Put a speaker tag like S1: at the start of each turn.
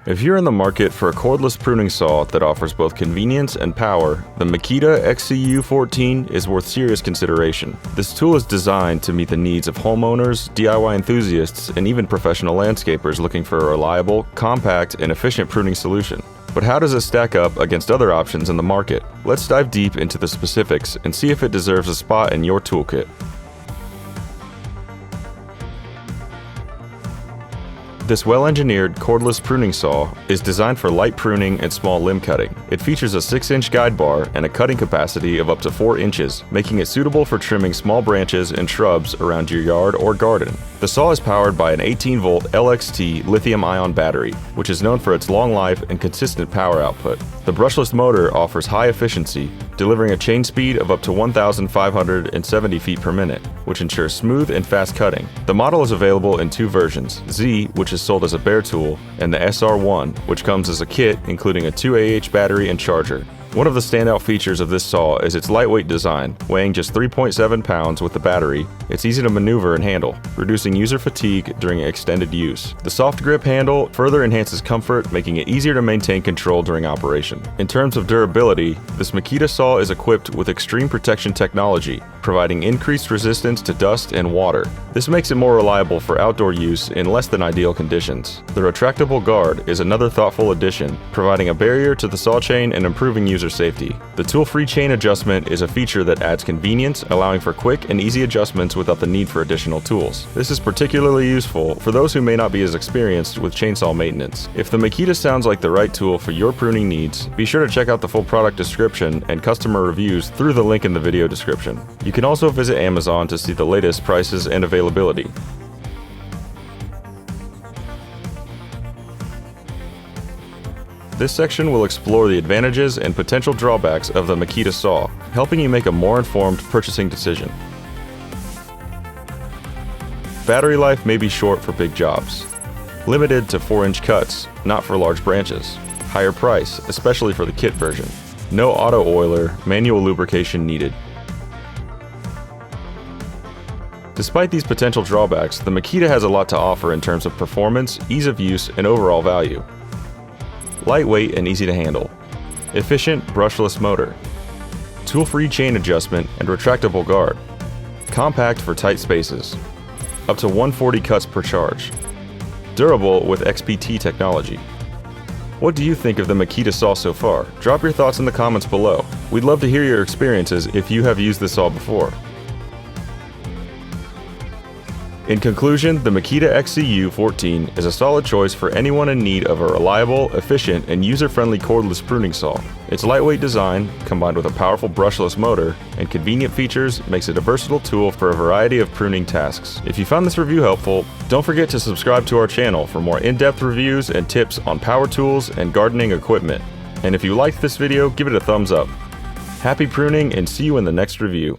S1: If you're in the market for a cordless pruning saw that offers both convenience and power, the Makita XCU14 is worth serious consideration. This tool is designed to meet the needs of homeowners, DIY enthusiasts, and even professional landscapers looking for a reliable, compact, and efficient pruning solution. But how does it stack up against other options in the market? Let's dive deep into the specifics and see if it deserves a spot in your toolkit. This well-engineered cordless pruning saw is designed for light pruning and small limb cutting. It features a 6-inch guide bar and a cutting capacity of up to 4 inches, making it suitable for trimming small branches and shrubs around your yard or garden. The saw is powered by an 18-volt LXT lithium-ion battery, which is known for its long life and consistent power output. The brushless motor offers high efficiency, delivering a chain speed of up to 1,570 feet per minute, which ensures smooth and fast cutting. The model is available in 2 versions, Z, which is sold as a bare tool, and the SR1, which comes as a kit including a 2Ah battery and charger. One of the standout features of this saw is its lightweight design. Weighing just 3.7 pounds with the battery, it's easy to maneuver and handle, reducing user fatigue during extended use. The soft grip handle further enhances comfort, making it easier to maintain control during operation. In terms of durability, this Makita saw is equipped with extreme protection technology, providing increased resistance to dust and water. This makes it more reliable for outdoor use in less than ideal conditions. The retractable guard is another thoughtful addition, providing a barrier to the saw chain and improving user safety. The tool-free chain adjustment is a feature that adds convenience, allowing for quick and easy adjustments without the need for additional tools. This is particularly useful for those who may not be as experienced with chainsaw maintenance. If the Makita sounds like the right tool for your pruning needs, be sure to check out the full product description and customer reviews through the link in the video description. You can also visit Amazon to see the latest prices and availability. This section will explore the advantages and potential drawbacks of the Makita saw, helping you make a more informed purchasing decision. Battery life may be short for big jobs. Limited to 4-inch cuts, not for large branches. Higher price, especially for the kit version. No auto oiler, manual lubrication needed. Despite these potential drawbacks, the Makita has a lot to offer in terms of performance, ease of use, and overall value. Lightweight and easy to handle. Efficient brushless motor. Tool-free chain adjustment and retractable guard. Compact for tight spaces. Up to 140 cuts per charge. Durable with XPT technology. What do you think of the Makita saw so far? Drop your thoughts in the comments below. We'd love to hear your experiences if you have used this saw before. In conclusion, the Makita XCU14 is a solid choice for anyone in need of a reliable, efficient, and user-friendly cordless pruning saw. Its lightweight design, combined with a powerful brushless motor and convenient features, makes it a versatile tool for a variety of pruning tasks. If you found this review helpful, don't forget to subscribe to our channel for more in-depth reviews and tips on power tools and gardening equipment. And if you liked this video, give it a thumbs up. Happy pruning and see you in the next review.